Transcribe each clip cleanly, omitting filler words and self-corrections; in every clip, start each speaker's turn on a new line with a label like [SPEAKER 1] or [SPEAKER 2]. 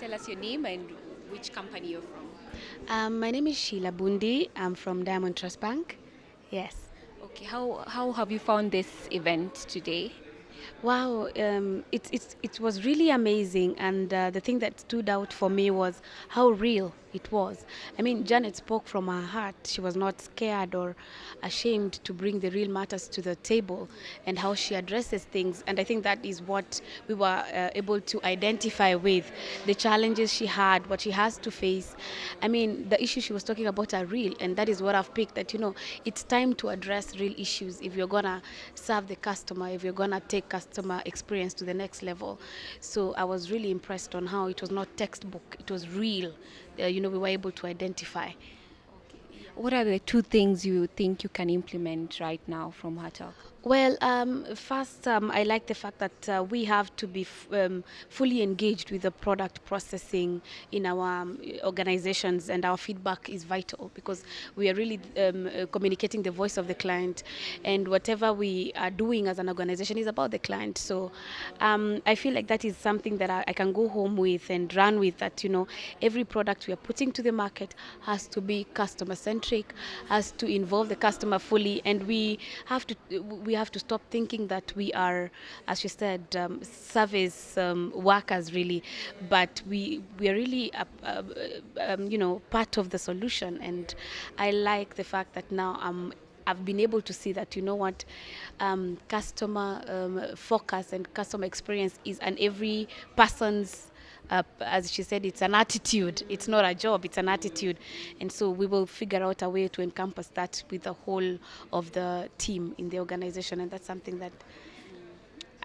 [SPEAKER 1] tell us your name and which company you're from?
[SPEAKER 2] My name is Sheila Bundy. I'm from Diamond Trust Bank. Yes.
[SPEAKER 1] Okay, how have you found this event today?
[SPEAKER 2] Wow, it was really amazing, and the thing that stood out for me was how real it was. I mean, Janet spoke from her heart. She was not scared or ashamed to bring the real matters to the table, and how she addresses things. And I think that is what we were able to identify with the challenges she had, what she has to face. I mean, the issues she was talking about are real, and that is what I've picked. That it's time to address real issues if you're gonna serve the customer, if you're gonna take customer experience to the next level. So I was really impressed on how it was not textbook, it was real. We were able to identify.
[SPEAKER 1] What are the two things you think you can implement right now from her talk?
[SPEAKER 2] Well, first, I like the fact that we have to be fully engaged with the product processing in our organizations, and our feedback is vital because we are really communicating the voice of the client, and whatever we are doing as an organization is about the client. So I feel like that is something that I can go home with and run with, that every product we are putting to the market has to be customer centric, has to involve the customer fully, and we have to stop thinking that we are, as you said, service workers really, but we are really part of the solution. And I like the fact that now I've been able to see that customer focus and customer experience is an every person's, as she said, it's an attitude. It's not a job, it's an attitude. And so we will figure out a way to encompass that with the whole of the team in the organization. And that's something that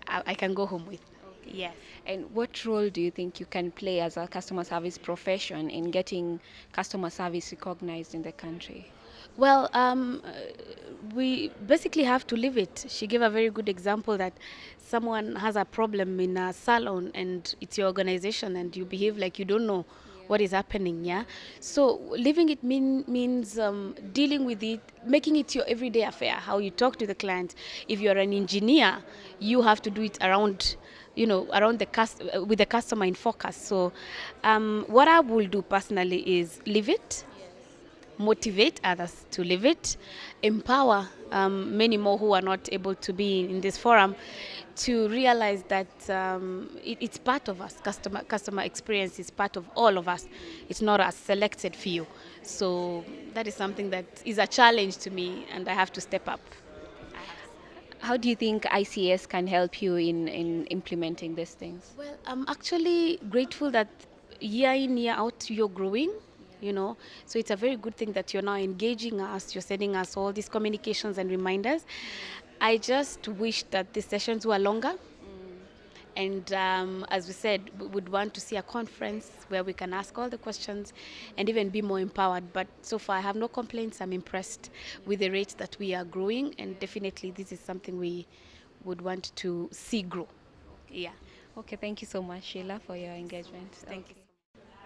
[SPEAKER 2] I can go home with. Yes.
[SPEAKER 1] And what role do you think you can play as a customer service profession in getting customer service recognized in the country?
[SPEAKER 2] Well, we basically have to live it. She gave a very good example that someone has a problem in a salon and it's your organization and you behave like you don't know what is happening. Yeah. So living it means dealing with it, making it your everyday affair, how you talk to the client. If you're an engineer, you have to do it around around with the customer in focus. So what I will do personally is live it, motivate others to live it, empower many more who are not able to be in this forum to realize that it's part of us. Customer experience is part of all of us. It's not a selected few. So that is something that is a challenge to me, and I have to step up.
[SPEAKER 1] How do you think ICS can help you in implementing these things?
[SPEAKER 2] Well, I'm actually grateful that year in, year out, you're growing. So it's a very good thing that you're now engaging us, you're sending us all these communications and reminders. I just wish that the sessions were longer. And as we said, we would want to see a conference where we can ask all the questions and even be more empowered. But so far, I have no complaints. I'm impressed with the rate that we are growing. And definitely, this is something we would want to see grow. Yeah.
[SPEAKER 1] Okay, thank you so much, Sheila, for your engagement.
[SPEAKER 2] Thank you.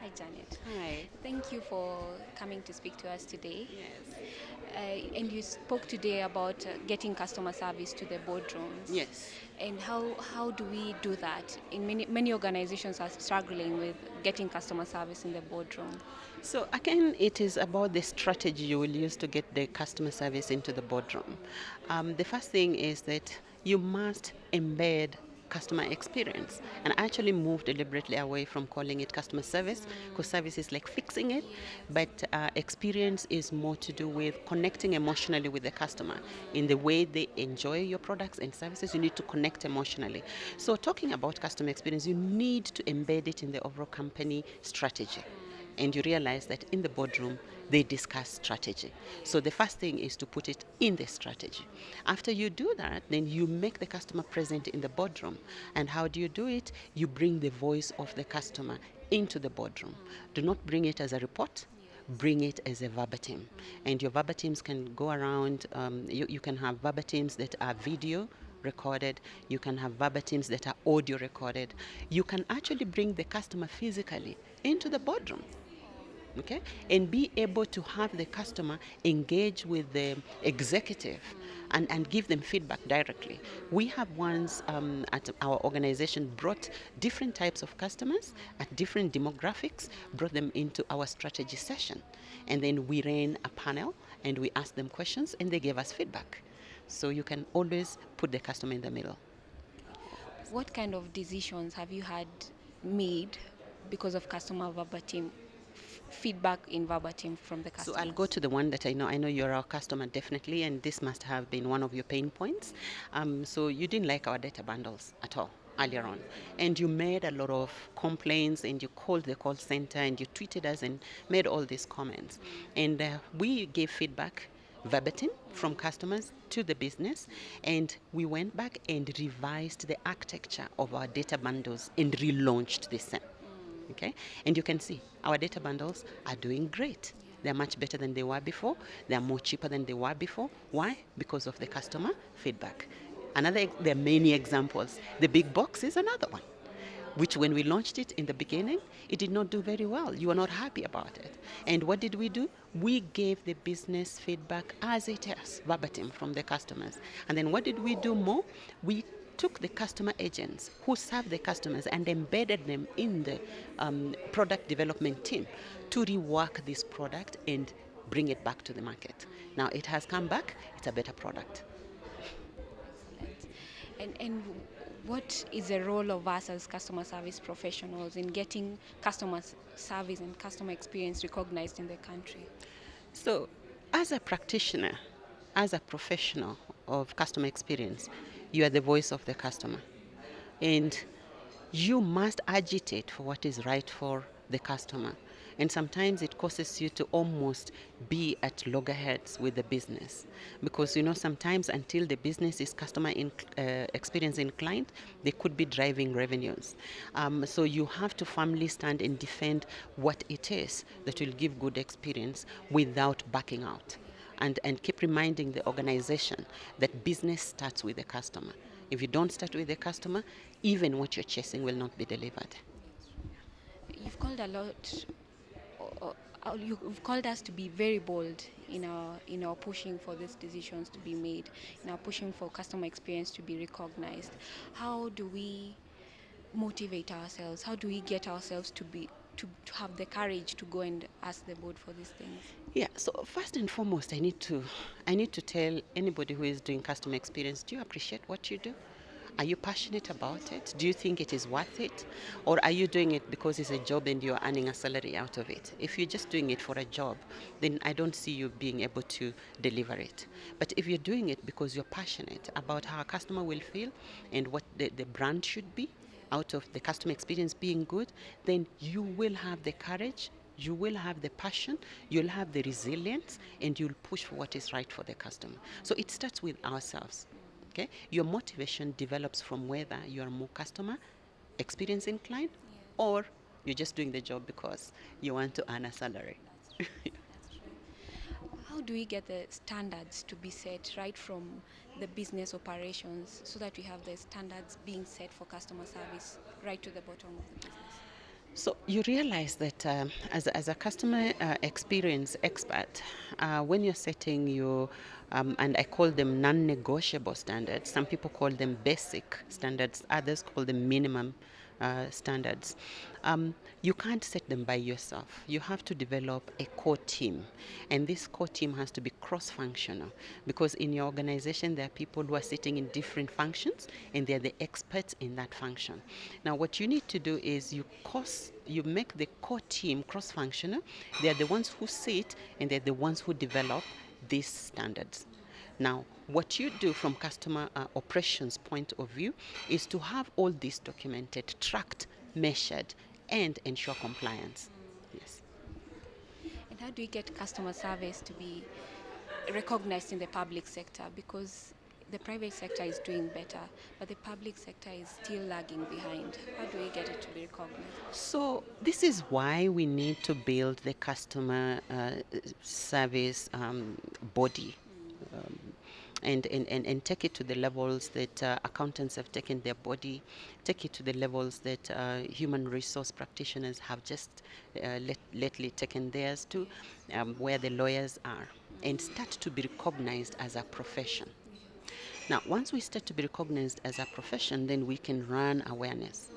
[SPEAKER 1] Hi, Janet.
[SPEAKER 3] Hi.
[SPEAKER 1] Thank you for coming to speak to us today.
[SPEAKER 3] Yes.
[SPEAKER 1] And you spoke today about getting customer service to the boardrooms.
[SPEAKER 3] Yes.
[SPEAKER 1] And how do we do that? In many organizations are struggling with getting customer service in the boardroom.
[SPEAKER 3] So again, it is about the strategy you will use to get the customer service into the boardroom. The first thing is that you must embed customer experience and actually move deliberately away from calling it customer service, because service is like fixing it, but experience is more to do with connecting emotionally with the customer in the way they enjoy your products and services. You need to connect emotionally. So talking about customer experience, you need to embed it in the overall company strategy. And you realize that in the boardroom, they discuss strategy. So the first thing is to put it in the strategy. After you do that, then you make the customer present in the boardroom. And how do you do it? You bring the voice of the customer into the boardroom. Do not bring it as a report. Bring it as a verbatim. And your verbatims can go around. You can have verbatims that are video recorded. You can have verbatims that are audio recorded. You can actually bring the customer physically into the boardroom. okay, and be able to have the customer engage with the executive and give them feedback directly. We have once at our organization brought different types of customers at different demographics, brought them into our strategy session. And then we ran a panel and we asked them questions and they gave us feedback. So you can always put the customer in the middle.
[SPEAKER 1] What kind of decisions have you had made because of customer verbatim feedback in verbatim from the
[SPEAKER 3] So
[SPEAKER 1] customers?
[SPEAKER 3] I'll go to the one that I know. I know you're our customer definitely, and this must have been one of your pain points. So you didn't like our data bundles at all earlier on, and you made a lot of complaints, and you called the call center, and you tweeted us, and made all these comments, and we gave feedback verbatim from customers to the business, and we went back and revised the architecture of our data bundles and relaunched the same. Okay, and you can see our data bundles are doing great. They're much better than they were before. They're more cheaper than they were before. Why? Because of the customer feedback. There are many examples. The big box is another one, which when we launched it in the beginning, it did not do very well. You were not happy about it. And what did we do? We gave the business feedback as it is, verbatim from the customers. And then what did we do more? We took the customer agents who serve the customers and embedded them in the product development team to rework this product and bring it back to the market. Now it has come back, it's a better product.
[SPEAKER 1] Excellent. And what is the role of us as customer service professionals in getting customer service and customer experience recognized in the country?
[SPEAKER 3] So, as a practitioner, as a professional of customer experience, you are the voice of the customer. And you must agitate for what is right for the customer. And sometimes it causes you to almost be at loggerheads with the business. Because, sometimes until the business is customer experience inclined, they could be driving revenues. So you have to firmly stand and defend what it is that will give good experience without backing out. And keep reminding the organization that business starts with the customer. If you don't start with the customer, even what you're chasing will not be delivered.
[SPEAKER 1] You've called a lot, you've called us to be very bold in our pushing for these decisions to be made, in our pushing for customer experience to be recognized. How do we motivate ourselves? How do we get ourselves to have the courage to go and ask the board for these things?
[SPEAKER 3] Yeah, so first and foremost, I need to tell anybody who is doing customer experience, do you appreciate what you do? Are you passionate about it? Do you think it is worth it? Or are you doing it because it's a job and you're earning a salary out of it? If you're just doing it for a job, then I don't see you being able to deliver it. But if you're doing it because you're passionate about how a customer will feel and what the brand should be out of the customer experience being good, then you will have the courage, you will have the passion, you'll have the resilience, and you'll push for what is right for the customer. So it starts with ourselves. Okay? Your motivation develops from whether you are more customer experience inclined or you're just doing the job because you want to earn a salary.
[SPEAKER 1] That's true. That's true. How do we get the standards to be set right from the business operations so that we have the standards being set for customer service right to the bottom of the business?
[SPEAKER 3] So you realize that as a customer experience expert, when you're setting your, and I call them non-negotiable standards, some people call them basic standards, others call them minimum standards. You can't set them by yourself. You have to develop a core team, and this core team has to be cross-functional because in your organization there are people who are sitting in different functions and they're the experts in that function. Now what you need to do is you make the core team cross-functional. They're the ones who sit and they're the ones who develop these standards. Now, what you do from customer operations point of view is to have all this documented, tracked, measured, and ensure compliance. Yes.
[SPEAKER 1] And how do we get customer service to be recognized in the public sector? Because the private sector is doing better, but the public sector is still lagging behind. How do we get it to be recognized?
[SPEAKER 3] So this is why we need to build the customer service body. Um, and take it to the levels that accountants have taken their body, take it to the levels that human resource practitioners have just lately taken theirs to, where the lawyers are, and start to be recognized as a profession. Now, once we start to be recognized as a profession, then we can run awareness.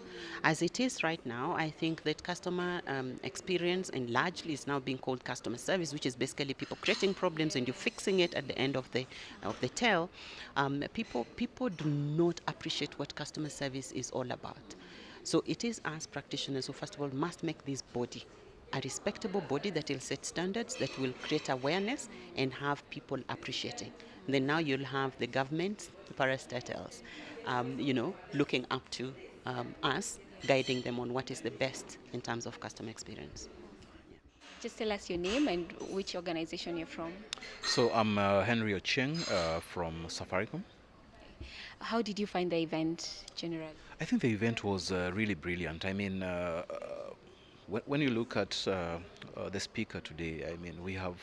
[SPEAKER 3] As it is right now, I think that customer experience, and largely is now being called customer service, which is basically people creating problems and you fixing it at the end of the tail. People do not appreciate what customer service is all about. So it is us practitioners who, first of all, must make this body a respectable body that will set standards, that will create awareness and have people appreciating. Then now you'll have the government, the parastatals, looking up to us, guiding them on what is the best in terms of customer experience.
[SPEAKER 1] Just tell us your name and which organization you're from.
[SPEAKER 4] So I'm Henry Otieno from Safaricom.
[SPEAKER 1] How did you find the event generally?
[SPEAKER 4] I think the event was really brilliant. I mean, when you look at the speaker today, I mean, we have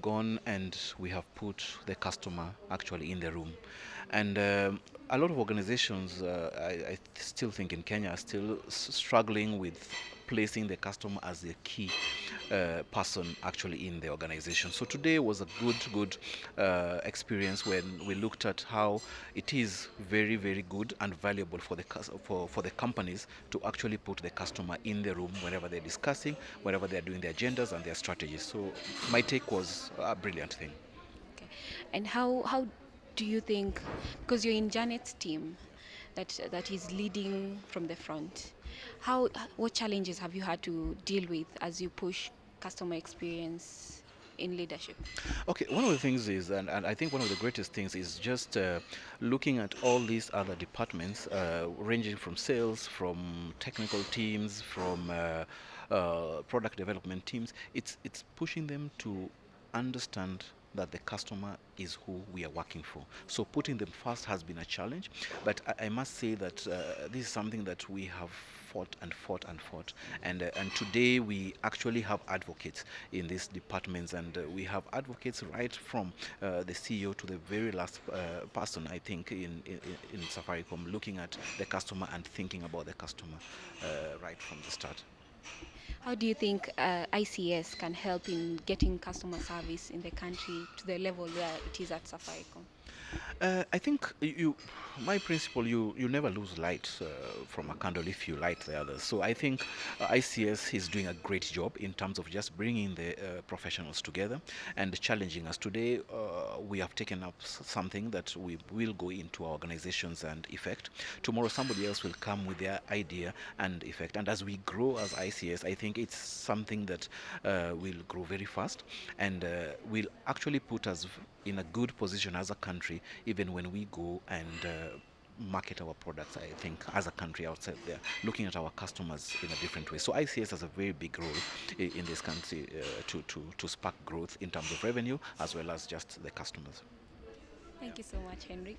[SPEAKER 4] gone and we have put the customer actually in the room. And a lot of organizations, I still think in Kenya, are still struggling with placing the customer as the key person actually in the organization. So today was a good experience when we looked at how it is very, very good and valuable for the companies to actually put the customer in the room whenever they're discussing, whenever they're doing their agendas and their strategies. So my take was a brilliant thing.
[SPEAKER 1] Okay. And how do you think, because you're in Janet's team, that is leading from the front, what challenges have you had to deal with as you push customer experience in leadership?
[SPEAKER 4] Okay, one of the things is, and I think one of the greatest things is just looking at all these other departments, ranging from sales, from technical teams, from product development teams. It's pushing them to understand that the customer is who we are working for. So putting them first has been a challenge, but I must say that this is something that we have fought and fought and fought, and today we actually have advocates in these departments, and we have advocates right from the CEO to the very last person, I think, in Safaricom, looking at the customer and thinking about the customer right from the start.
[SPEAKER 1] How do you think ICS can help in getting customer service in the country to the level where it is at Safaricom?
[SPEAKER 4] I think my principle, you never lose light from a candle if you light the others. So I think ICS is doing a great job in terms of just bringing the professionals together and challenging us. Today, we have taken up something that we will go into our organizations and effect. Tomorrow, somebody else will come with their idea and effect. And as we grow as ICS, I think it's something that will grow very fast and will actually put us in a good position as a country, even when we go and market our products, I think, as a country outside there, looking at our customers in a different way. So ICS has a very big role in this country to spark growth in terms of revenue as well as just the customers.
[SPEAKER 1] Thank you so much, Henry.